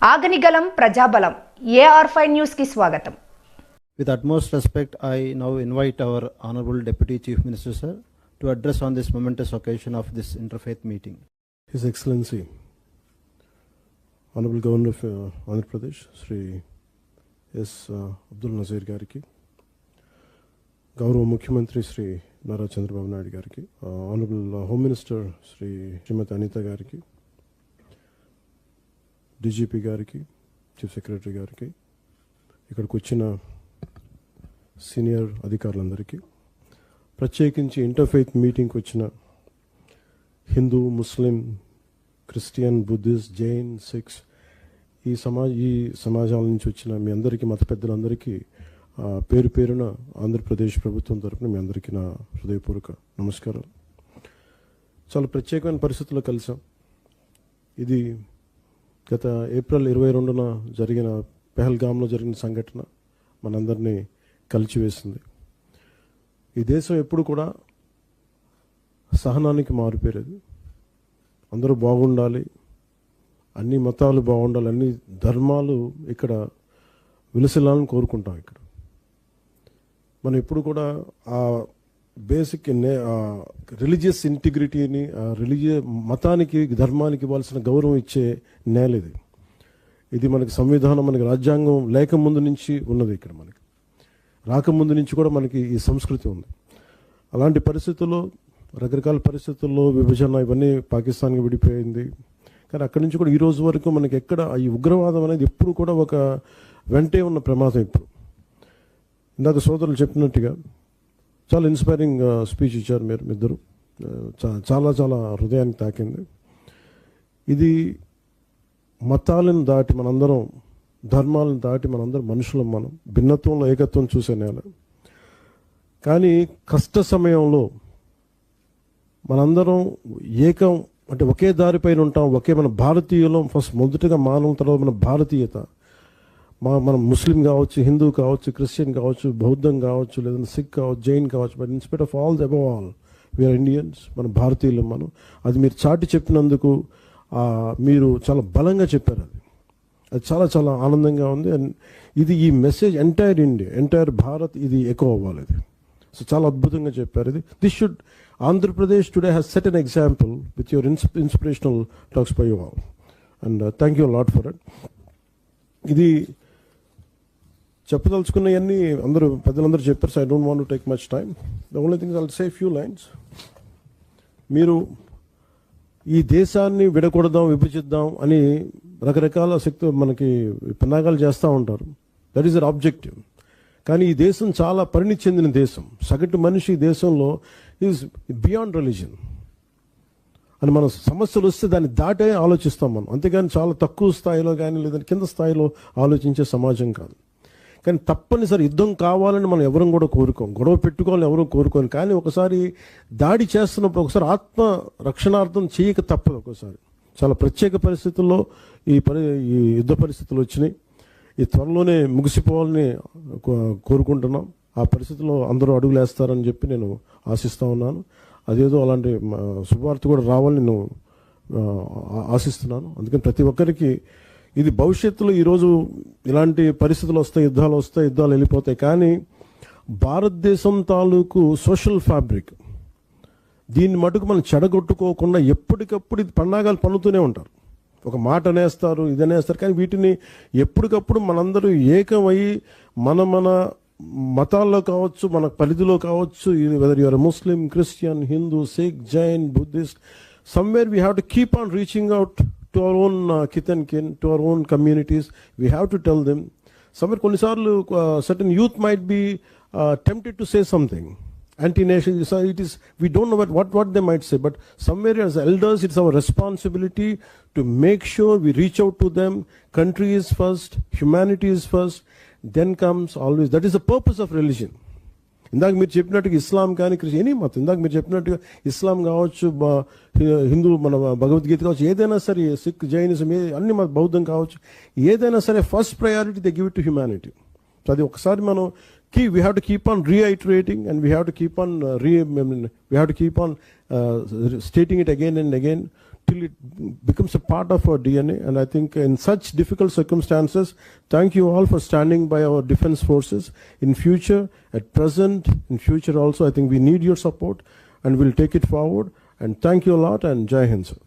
ఆగనిగలం ప్రజాబలం AR5 news కి స్వాగతం. With utmost respect, I now invite our Honorable Deputy Chief Minister, sir, to address on this momentous occasion of this interfaith meeting. His Excellency, Honorable Governor of Andhra Pradesh, Sri S. Abdul Nazir Gariki, Gaurav Mukhyamantri Sri Nara Chandrababu Naidu Gariki, Honorable Home Minister Sri Srimati Anita Gariki, DGP Gariki, Chief Secretary Gariki, ఇక్కడికి వచ్చిన senior అధికారులందరికీ, ప్రత్యేకించి interfaith మీటింగ్కి వచ్చిన హిందూ, ముస్లిం, Christian, Buddhist, Jain, six ఈ సమాజాల నుంచి వచ్చిన మీ అందరికీ, మత పెద్దలందరికీ పేరు పేరున ఆంధ్రప్రదేశ్ ప్రభుత్వం తరపున మీ అందరికీ నా హృదయపూర్వక నమస్కారాలు. చాలా ప్రత్యేకమైన పరిస్థితుల్లో కలిసాం. ఇది గత ఏప్రిల్ 22న జరిగిన పెహల్గామ్లో జరిగిన సంఘటన మనందరినీ కలిచివేసింది. ఈ దేశం ఎప్పుడు కూడా సహనానికి మారుపేరేది. అందరూ బాగుండాలి, అన్ని మతాలు బాగుండాలి, అన్ని ధర్మాలు ఇక్కడ విలసిల్లాలని కోరుకుంటాం. ఇక్కడ మనం ఎప్పుడు కూడా ఆ బేసిక్ రిలీజియస్ ఇంటిగ్రిటీని, మతానికి, ధర్మానికి ఇవ్వాల్సిన గౌరవం ఇచ్చే నేల ఇది. ఇది మనకి సంవిధానం, మనకి రాజ్యాంగం లేకముందు నుంచి ఉన్నది. ఇక్కడ మనకి రాకముందు నుంచి కూడా మనకి ఈ సంస్కృతి ఉంది. అలాంటి పరిస్థితుల్లో, రకరకాల పరిస్థితుల్లో విభజన ఇవన్నీ పాకిస్తాన్కి విడిపోయింది. కానీ అక్కడి నుంచి కూడా ఈ రోజు వరకు మనకి ఎక్కడ ఈ ఉగ్రవాదం అనేది ఎప్పుడు కూడా ఒక వెంటే ఉన్న ప్రమాదం. ఇప్పుడు ఇందాక సోదరులు చెప్పినట్టుగా చాలా ఇన్స్పైరింగ్ స్పీచ్ ఇచ్చారు మీరు ఇద్దరు. చాలా చాలా హృదయానికి తాకింది. ఇది మతాలను దాటి మనందరం, ధర్మాలను దాటి మనందరం మనుషులం. మనం భిన్నత్వంలో ఏకత్వం చూసే నేల. కానీ కష్ట సమయంలో మనందరం ఏకం, అంటే ఒకే దారిపైన ఉంటాం. మన భారతీయులం. ఫస్ట్ మొదటగా మానవం, తర్వాత మన భారతీయత. మనం ముస్లిం కావచ్చు, హిందూ కావచ్చు, క్రిస్టియన్ కావచ్చు, బౌద్ధం కావచ్చు, లేదంటే సిక్ కావచ్చు, జైన్ కావచ్చు. But in spite of all above all we are Indians. మన భారతీయులం. మనం అది మీరు చాటి చెప్పినందుకు మీరు చాలా బలంగా చెప్పారు. అది చాలా చాలా ఆనందంగా ఉంది. అండ్ ఇది ఈ message entire India, entire Bharat ఇది ఎకో అవ్వాలి. ఇది సో చాలా అద్భుతంగా చెప్పారు. ఇది this should Andhra Pradesh today has set an example with your inspirational talks by you all. And thank you lot for it. ఇది చెప్పదలుచుకున్నవన్నీ పెద్దలందరూ చెప్పారు. So I don't want to take much time. The only thing I'll say few lines. మీరు ఈ దేశాన్ని విడకూడదాం, విభజిద్దాం అని రకరకాల శక్తులు మనకి పన్నాగాలు చేస్తూ ఉంటారు. That is their objective. కానీ ఈ దేశం చాలా పరిణితి చెందిన దేశం. సగటు మనిషి ఈ దేశంలో ఈజ్ బియాండ్ రిలీజన్ అని మన సమస్యలు వస్తే దాన్ని దాటే ఆలోచిస్తాం మనం. అంతేగాని చాలా తక్కువ స్థాయిలో కానీ లేదంటే కింద స్థాయిలో ఆలోచించే సమాజం కాదు. కానీ తప్పనిసరి యుద్ధం కావాలని మనం ఎవరం కూడా కోరుకోం, గొడవ పెట్టుకోవాలని ఎవరూ కోరుకోను. కానీ ఒకసారి దాడి చేస్తున్నప్పుడు ఒకసారి ఆత్మ రక్షణార్థం చేయక తప్పదు. ఒకసారి చాలా ప్రత్యేక పరిస్థితుల్లో ఈ యుద్ధ పరిస్థితులు వచ్చినాయి. ఈ త్వరలోనే ముగిసిపోవాలని కోరుకుంటున్నాం. ఆ పరిస్థితుల్లో అందరూ అడుగులు వేస్తారని చెప్పి నేను ఆశిస్తూ ఉన్నాను. అదేదో అలాంటి శుభవార్త కూడా రావాలని నేను ఆశిస్తున్నాను. అందుకని ప్రతి ఒక్కరికి ఇది భవిష్యత్తులో ఈరోజు ఇలాంటి పరిస్థితులు వస్తాయి, యుద్ధాలు వెళ్ళిపోతాయి. కానీ భారతదేశం తాలూకు సోషల్ ఫ్యాబ్రిక్, దీన్ని మటుకు మనం చెడగొట్టుకోకుండా ఎప్పటికప్పుడు ఇది పండాగాలు పన్నుతూనే ఉంటారు. ఒక మాట అనేస్తారు, ఇది అనేస్తారు. కానీ వీటిని ఎప్పటికప్పుడు మనందరూ ఏకమయ్యి మన మతాల్లో కావచ్చు, మన పరిధిలో కావచ్చు, whether you are Muslim, Christian, Hindu, Sikh, Jain, Buddhist, somewhere we have to keep on reaching out to our own kith and kin, to our own communities. We have to tell them. Somewhere కొన్నిసార్లు certain youth might be tempted to say something anti-nation. It is, we don't know what they might say, but somewhere as elders it's our responsibility to make sure we reach out to them. Country is first, humanity is first, then comes always, that is the purpose of religion. ఇందాక మీరు చెప్పినట్టుగా ఇస్లాం కానీ any మతం, ఇందాక మీరు చెప్పినట్టుగా ఇస్లాం కావచ్చు, హిందూ మన భగవద్గీత కావచ్చు, ఏదైనా సరే, సిక్, జైనిజం, అన్ని బౌద్ధం కావచ్చు, ఏదైనా సరే first priority they give it to humanity. So అది ఒకసారి మనం we have to keep on reiterating, and we have to keep on stating it again and again till it becomes a part of our DNA. And I think in such difficult circumstances, thank you all for standing by our defense forces. In future, at present, in future also, I think we need your support and we'll take it forward. And thank you a lot, and Jai Hind, sir.